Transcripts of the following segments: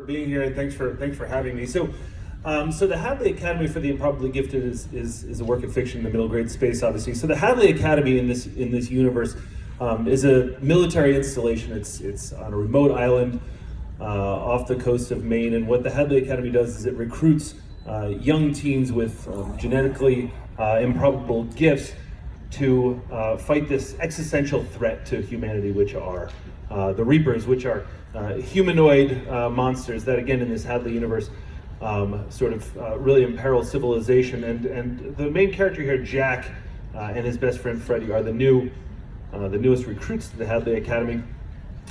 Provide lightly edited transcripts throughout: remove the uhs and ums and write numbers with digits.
being here, and thanks for having me. So the Hadley Academy for the Improbably Gifted is a work of fiction in the middle grade space, obviously. So the Hadley Academy in this universe is a military installation. It's on a remote island off the coast of Maine, and what the Hadley Academy does is it recruits young teens with genetically improbable gifts to fight this existential threat to humanity, which are the Reapers, which are humanoid monsters that, again, in this Hadley universe, really imperil civilization. And the main character here, Jack, and his best friend Freddie, are the newest recruits to the Hadley Academy.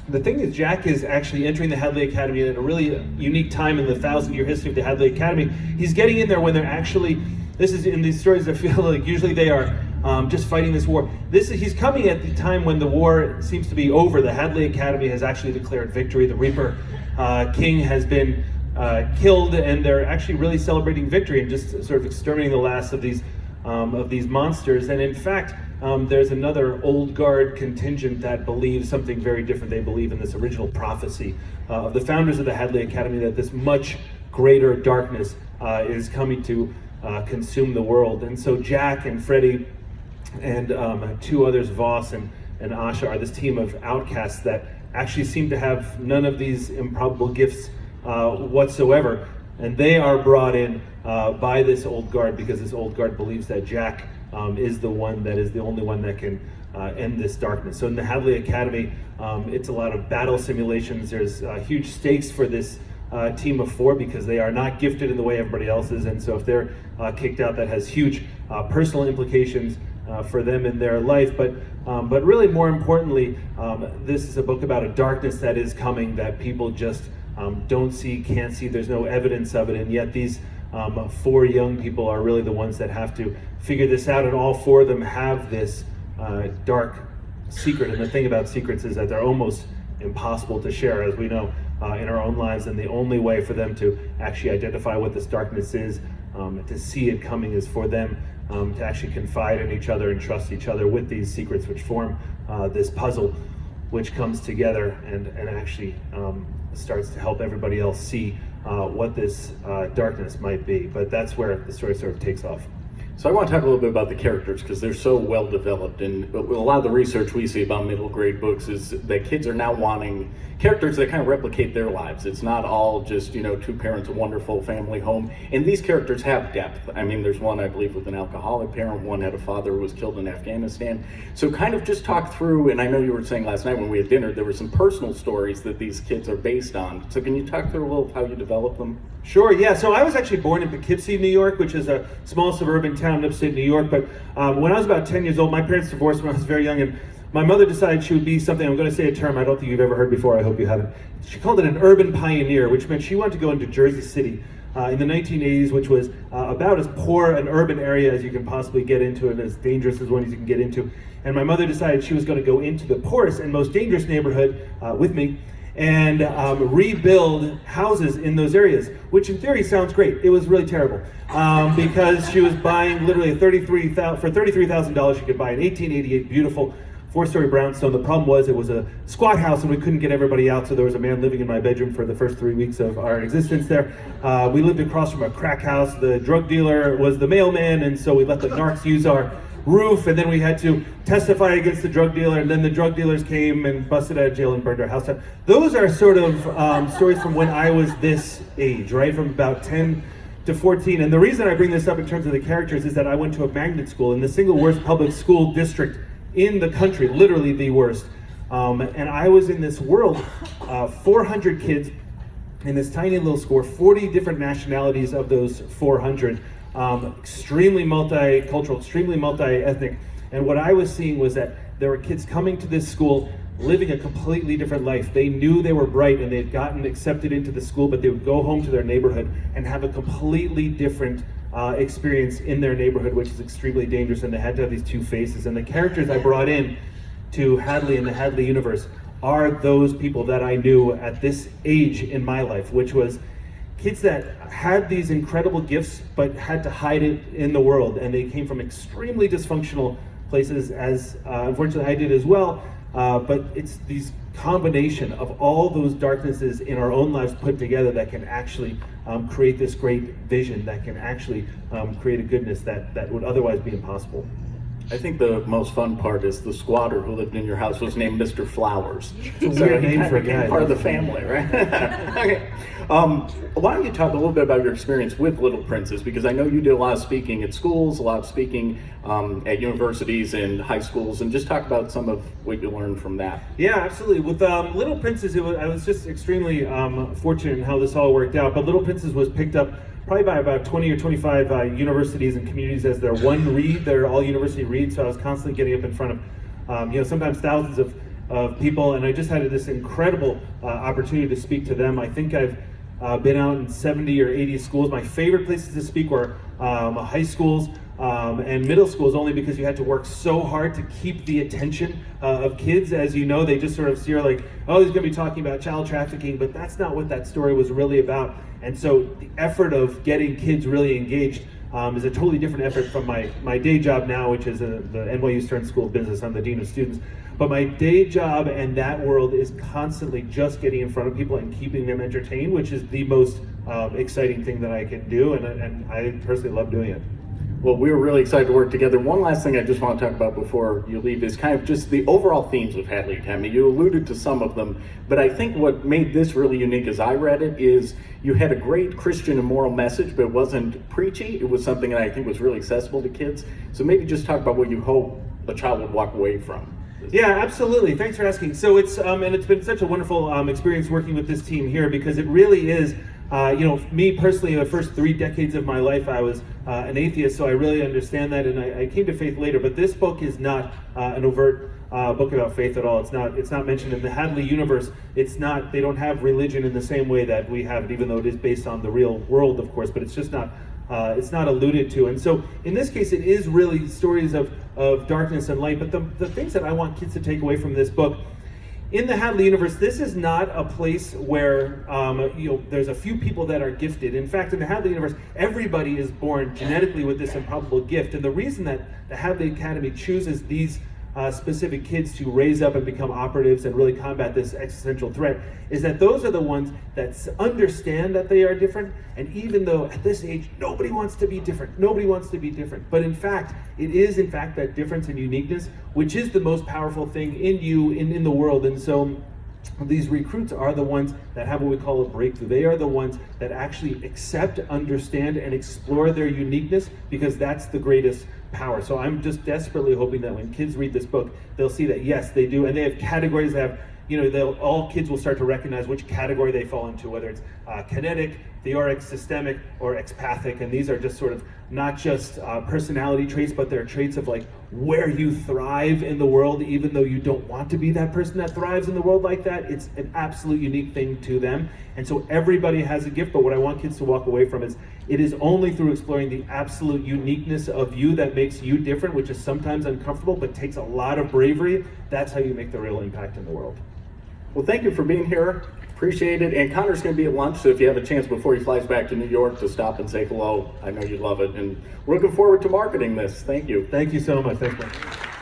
The thing is, Jack is actually entering the Hadley Academy at a really unique time in the 1,000-year history of the Hadley Academy. He's getting in there when they're actually, this is in these stories, I feel like usually they are just fighting this war. He's coming at the time when the war seems to be over. The Hadley Academy has actually declared victory. The Reaper King has been killed, and they're actually really celebrating victory and just sort of exterminating the last of these monsters. And in fact, there's another old guard contingent that believes something very different. They believe in this original prophecy of the founders of the Hadley Academy that this much greater darkness is coming to consume the world. And so Jack and Freddie and two others, Voss and Asha, are this team of outcasts that actually seem to have none of these improbable gifts whatsoever. And they are brought in by this old guard because this old guard believes that Jack is the only one that can end this darkness. So in the Hadley Academy, it's a lot of battle simulations. There's huge stakes for this team of 4 because they are not gifted in the way everybody else is, and so if they're kicked out, that has huge personal implications for them in their life. But really, more importantly, this is a book about a darkness that is coming that people just don't see, can't see. There's no evidence of it, and yet these 4 young people are really the ones that have to figure this out, and all 4 of them have this dark secret. And the thing about secrets is that they're almost impossible to share, as we know in our own lives, and the only way for them to actually identify what this darkness is, to see it coming, is for them to actually confide in each other and trust each other with these secrets, which form this puzzle, which comes together and actually starts to help everybody else see what this darkness might be. But that's where the story sort of takes off. So I want to talk a little bit about the characters because they're so well developed, and a lot of the research we see about middle grade books is that kids are now wanting characters that kind of replicate their lives. It's not all just, 2 parents, a wonderful family home, and these characters have depth. I mean, there's one, I believe, with an alcoholic parent, one had a father who was killed in Afghanistan. So kind of just talk through, and I know you were saying last night when we had dinner, there were some personal stories that these kids are based on. So can you talk through a little of how you develop them? Sure, yeah. So I was actually born in Poughkeepsie, New York, which is a small suburban town in upstate New York. But when I was about 10 years old, my parents divorced when I was very young, and my mother decided she would be something, I'm going to say a term I don't think you've ever heard before, I hope you haven't. She called it an urban pioneer, which meant she wanted to go into Jersey City in the 1980s, which was about as poor an urban area as you can possibly get into and as dangerous as one as you can get into. And my mother decided she was going to go into the poorest and most dangerous neighborhood with me and rebuild houses in those areas, which in theory sounds great. It was really terrible because she was buying literally for $33,000 she could buy an 1888 beautiful 4-story brownstone. The problem was it was a squat house and we couldn't get everybody out, so there was a man living in my bedroom for the first 3 weeks of our existence there. We lived across from a crack house. The drug dealer was the mailman, and so we let the narcs use our roof, and then we had to testify against the drug dealer, and then the drug dealers came and busted out of jail and burned our house down. Those are sort of stories from when I was this age, right, from about 10 to 14. And the reason I bring this up in terms of the characters is that I went to a magnet school in the single worst public school district in the country, literally the worst. And I was in this world, 400 kids in this tiny little school, 40 different nationalities of those 400. Extremely multicultural, extremely multi-ethnic. And what I was seeing was that there were kids coming to this school living a completely different life. They knew they were bright and they had gotten accepted into the school, but they would go home to their neighborhood and have a completely different experience in their neighborhood, which is extremely dangerous, and they had to have these 2 faces. And the characters I brought in to Hadley and the Hadley universe are those people that I knew at this age in my life, which was kids that had these incredible gifts but had to hide it in the world, and they came from extremely dysfunctional places, as unfortunately I did as well. but it's these combination of all those darknesses in our own lives put together that can actually create this great vision, that can actually create a goodness that would otherwise be impossible. I think the most fun part is the squatter who lived in your house was named Mr. Flowers. It's a weird name for a guy. Part of the family, right? Okay. Why don't you talk a little bit about your experience with Little Princes? Because I know you did a lot of speaking at schools, a lot of speaking at universities and high schools, and just talk about some of what you learned from that. Yeah, absolutely. With Little Princes, I was just extremely fortunate in how this all worked out. But Little Princes was picked up probably by about 20 or 25 universities and communities as their one read, their all university read. So I was constantly getting up in front of, sometimes thousands of people, and I just had this incredible opportunity to speak to them. I think I've been out in 70 or 80 schools. My favorite places to speak were high schools and middle schools, only because you had to work so hard to keep the attention of kids. As you know, they just sort of see like, oh, he's going to be talking about child trafficking, but that's not what that story was really about. And so the effort of getting kids really engaged is a totally different effort from my day job now, which is the NYU Stern School of Business. I'm the Dean of Students. But my day job and that world is constantly just getting in front of people and keeping them entertained, which is the most exciting thing that I can do, and I personally love doing it. Well, we were really excited to work together. One last thing I just want to talk about before you leave is kind of just the overall themes of Hadley Academy. You alluded to some of them, but I think what made this really unique as I read it is you had a great Christian and moral message, but it wasn't preachy. It was something that I think was really accessible to kids. So maybe just talk about what you hope a child would walk away from. Yeah, absolutely. Thanks for asking. So it's and it's been such a wonderful experience working with this team here, because it really is, me personally, the first 3 decades of my life, I was an atheist, so I really understand that, and I came to faith later. But this book is not an overt book about faith at all. It's not mentioned in the Hadley universe. It's not. They don't have religion in the same way that we have it, even though it is based on the real world, of course. But it's just not. It's not alluded to. And so in this case, it is really stories of darkness and light. But the things that I want kids to take away from this book, in the Hadley universe, this is not a place where there's a few people that are gifted. In fact, in the Hadley universe, everybody is born genetically with this improbable gift. And the reason that the Hadley Academy chooses these specific kids to raise up and become operatives and really combat this existential threat is that those are the ones that understand that they are different. And even though at this age nobody wants to be different, but in fact it is that difference and uniqueness which is the most powerful thing in you, in the world. And so these recruits are the ones that have what we call a breakthrough. They are the ones that actually accept, understand, and explore their uniqueness, because that's the greatest power. So I'm just desperately hoping that when kids read this book, they'll see that yes, they do, and they have categories that have, all kids will start to recognize which category they fall into, whether it's kinetic, theoric, systemic, or expathic. And these are just sort of not just personality traits, but they're traits of like where you thrive in the world, even though you don't want to be that person that thrives in the world like that. It's an absolute unique thing to them. And so everybody has a gift, but what I want kids to walk away from is it is only through exploring the absolute uniqueness of you that makes you different, which is sometimes uncomfortable, but takes a lot of bravery. That's how you make the real impact in the world. Well, thank you for being here. Appreciate it. And Conor's going to be at lunch, so if you have a chance before he flies back to New York to stop and say hello, I know you'd love it. And we're looking forward to marketing this. Thank you. Thank you so much. Thanks, man.